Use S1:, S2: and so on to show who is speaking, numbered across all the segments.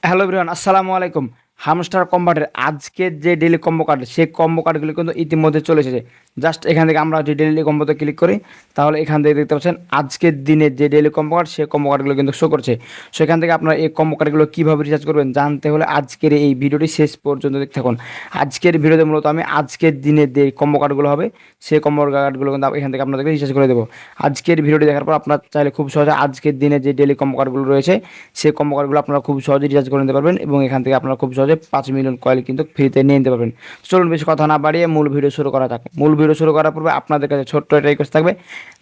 S1: Hello everyone, আসসালামু আলাইকুম। Hamster কম্বাটের আজকের যে ডেইলি কম্বো কার্ড, সেই কম্বো কার্ডগুলো কিন্তু ইতিমধ্যে চলে এসেছে। জাস্ট এখান থেকে আমরা যে ডেইলি কম্বোতে ক্লিক করি, তাহলে এখান থেকে দেখতে পাচ্ছেন আজকের দিনের যে ডেইলি কম্বো কার্ড, সেই কম্বো কার্ডগুলো কিন্তু শো করছে। সেখান থেকে আপনারা এই কম্বো কার্ডগুলো কীভাবে রিচার্জ করবেন জানতে হলে আজকের এই ভিডিওটি শেষ পর্যন্ত দেখতে থাকুন। আজকের ভিডিওতে মূলত আমি আজকের দিনের যে কম্বো কার্ডগুলো হবে, সেই কম্বো কার্ডগুলো কিন্তু এখান থেকে আপনাদেরকে রিচার্জ করে দেবো। আজকের ভিডিওটি দেখার পর আপনারা চাইলে খুব সহজে আজকের দিনে যে ডেইলি কম্বো কার্ডগুলো রয়েছে, সেই কম্বো কার্ডগুলো আপনারা খুব সহজে রিচার্জ করে নিতে পারবেন এবং এখান থেকে আপনারা খুব সহজে 5 মিলিয়ন কয়েন কিন্তু ফ্রিতে নিয়ে নিতে পারবেন। চলুন বেশি কথা না বাড়িয়ে মূল ভিডিও শুরু করা যাক। মূল ভিডিও শুরু করার পূর্বে আপনাদের কাছে ছোট্ট একটা রিকোয়েস্ট থাকবে,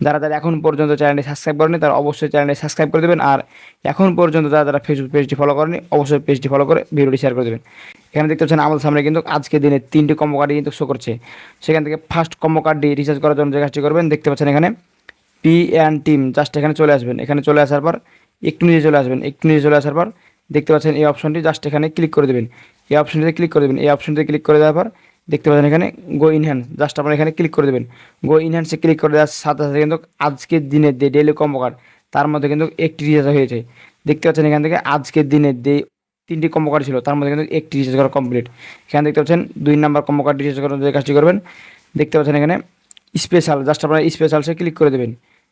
S1: যারা যারা এখন পর্যন্ত চ্যানেলটি সাবস্ক্রাইব করেনি তারা অবশ্যই চ্যানেলটি সাবস্ক্রাইব করে দেবেন। আর এখন পর্যন্ত যারা যারা ফেসবুক পেজটি ফলো করেনি অবশ্যই পেজটি ফলো করে ভিডিওটি শেয়ার করে দেবেন। এখানে দেখতে পাচ্ছেন আমাদের সামনে কিন্তু আজকের দিনে 3টি কম্বো কার্ডই কিন্তু শো করছে। সেখান থেকে ফার্স্ট কম্বো কার্ডটি রিচার্জ করার জন্য যে কাজটি করবেন, দেখতে পাচ্ছেন এখানে পি অ্যান্ড টিম, জাস্ট এখানে চলে আসবেন। এখানে চলে আসার পর একটু নিচে চলে আসবেন। একটু নিচে চলে আসার পর দেখতে পাচ্ছেন এই অপশনটি, জাস্ট এখানে ক্লিক করে দেবেন। এই অপশনটিতে ক্লিক করে দেবেন। এই অপশনটিতে ক্লিক করে দেওয়ার পর দেখতে পাচ্ছেন এখানে গো ইনহ্যান্স, জাস্ট আপনারা এখানে ক্লিক করে দেবেন। গো ইনহ্যান্সে ক্লিক করে দেওয়ার সাথে সাথে কিন্তু আজকের দিনের যে ডেইলি কম্বো কার্ড, তার মধ্যে কিন্তু একটি রিচার্জ হয়েছে। দেখতে পাচ্ছেন এখান থেকে আজকের দিনের যে 3টি কম্বো কার্ড ছিল, তার মধ্যে কিন্তু একটি রিচার্জ করা কমপ্লিট। এখানে দেখতে পাচ্ছেন 2 নাম্বার কম্বো কার্ড রিচার্জ করার যে কাজটি করবেন, দেখতে পাচ্ছেন এখানে স্পেশাল, জাস্ট আপনারা স্পেশালসে ক্লিক করে দেবেন।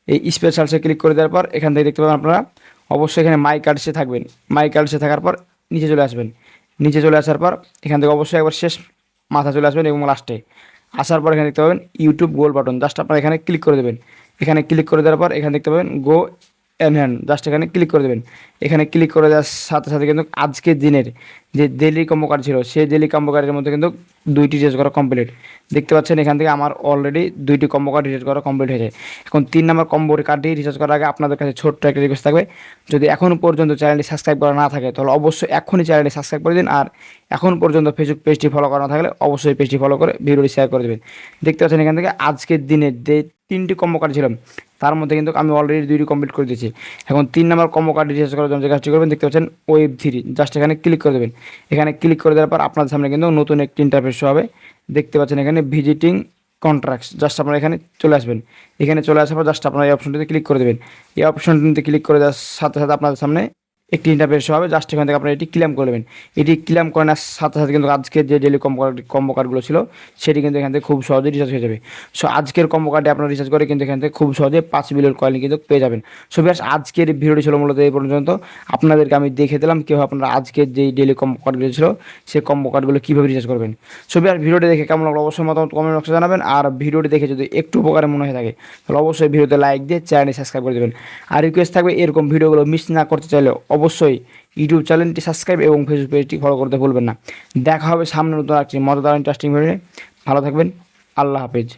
S1: এই স্পেশালসে ক্লিক করে দেওয়ার পর এখান থেকে দেখতে পাবেন আপনারা অবশ্যই এখানে মাই কার্ডসে থাকবেন। মাই কার্ডসে থাকার পর নিচে চলে আসবেন। নিচে চলে আসার পর এখান থেকে অবশ্যই একবার শেষ মাথা চলে আসবেন এবং লাস্টে আসার পর এখানে দেখতে পাবেন ইউটিউব গোল বাটন, জাস্ট আপনারা এখানে ক্লিক করে দেবেন। এখানে ক্লিক করে দেওয়ার পর এখানে দেখতে পাবেন গো এনহ্যান্ড, জাস্ট এখানে ক্লিক করে দেবেন। এখানে ক্লিক করে দেওয়ার সাথে সাথে কিন্তু আজকের দিনের যে ডেইলি কম্বো কার্ড ছিল, সেই ডেইলি কম্বো কার্ডের মধ্যে কিন্তু 2টি রিচার্জ করা কমপ্লিট। দেখতে পাচ্ছেন এখান থেকে আমার অলরেডি 2টি কম্বো কার্ড রিচার্জ করা কমপ্লিট হয়েছে। এখন 3 নাম্বার কম্বো কার্ডটি রিচার্জ করার আগে আপনাদের কাছে ছোট্ট একটা রিকোয়েস্ট থাকবে, যদি এখনও পর্যন্ত চ্যানেলটি সাবস্ক্রাইব করা না থাকে তাহলে অবশ্যই এখনই চ্যানেলটি সাবস্ক্রাইব করে দিন। আর এখন পর্যন্ত ফেসবুক পেজটি ফলো করা না থাকলে অবশ্যই পেজটি ফলো করে ভিডিওটি শেয়ার করে দেবেন। দেখতে পাচ্ছেন এখান থেকে আজকের দিনের যে 3টি কম্বো কার্ড ছিল, তার মধ্যে কিন্তু আমি অলরেডি 2টি কমপ্লিট করে দিয়েছি। এখন 3 নাম্বার কম্বো কার্ড রিচার্জ করার জন্য যে কাজটি করবেন, দেখতে পাচ্ছেন Web3, জাস্ট এখানে ক্লিক করে দেবেন। এখানে ক্লিক করে দেওয়ার পর আপনাদের সামনে কিন্তু নতুন একটি ইন্টারফেস হবে। দেখতে পাচ্ছেন এখানে ভিজিটিং কন্ট্রাক্টস, জাস্ট আপনারা এখানে চলে আসবেন। এখানে চলে আসার পর জাস্ট আপনারা এই অপশনটিতে ক্লিক করে দেবেন। এই অপশনটিতে ক্লিক করে দেওয়ার সাথে সাথে আপনাদের সামনে একটি ইন্টারফেস হবে, জাস্ট এখান থেকে আপনারা এটি ক্লেম করে নেবেন। এটি ক্লেম করার সাথে সাথে কিন্তু আজকের যে ডেইলি কম্বো কার্ডগুলো ছিল, সেটি কিন্তু এখান থেকে খুব সহজে রিচার্জ হয়ে যাবে। সো আজকের কম্বো কার্ডে আপনারা রিচার্জ করে কিন্তু এখান থেকে খুব সহজে 5 মিলিয়ন কয়েন কিন্তু পেয়ে যাবেন। সো ব্যাস আজকের ভিডিওটি ছিল মূলত এই পর্যন্ত। আপনাদেরকে আমি দেখে দিলাম কীভাবে আপনারা আজকের যেই ডেইলি কম্বো কার্ডগুলো ছিল, সেই কম্বো কার্ডগুলো কীভাবে রিচার্জ করবেন। সো ব্যাস ভিডিওটি দেখে কেমন লাগলো অবশ্যই মতামত কমেন্ট বক্সে জানাবেন। আর ভিডিওটি দেখে যদি একটু উপকারে মনে হয়ে থাকে তাহলে অবশ্যই ভিডিওতে লাইক দিয়ে চ্যানেলটি সাবস্ক্রাইব করে দেবেন। আর রিকোয়েস্ট থাকবে, এরকম ভিডিওগুলো মিস না করতে চাইলে অবশ্যই ইউটিউব চ্যানেলটি সাবস্ক্রাইব এবং ফেসবুক পেজটি ফলো করতে ভুলবেন না। দেখা হবে সামনে নতুন একটি মজাদার ইন্টারেস্টিং ভিডিও। ভালো থাকবেন, আল্লাহ হাফেজ।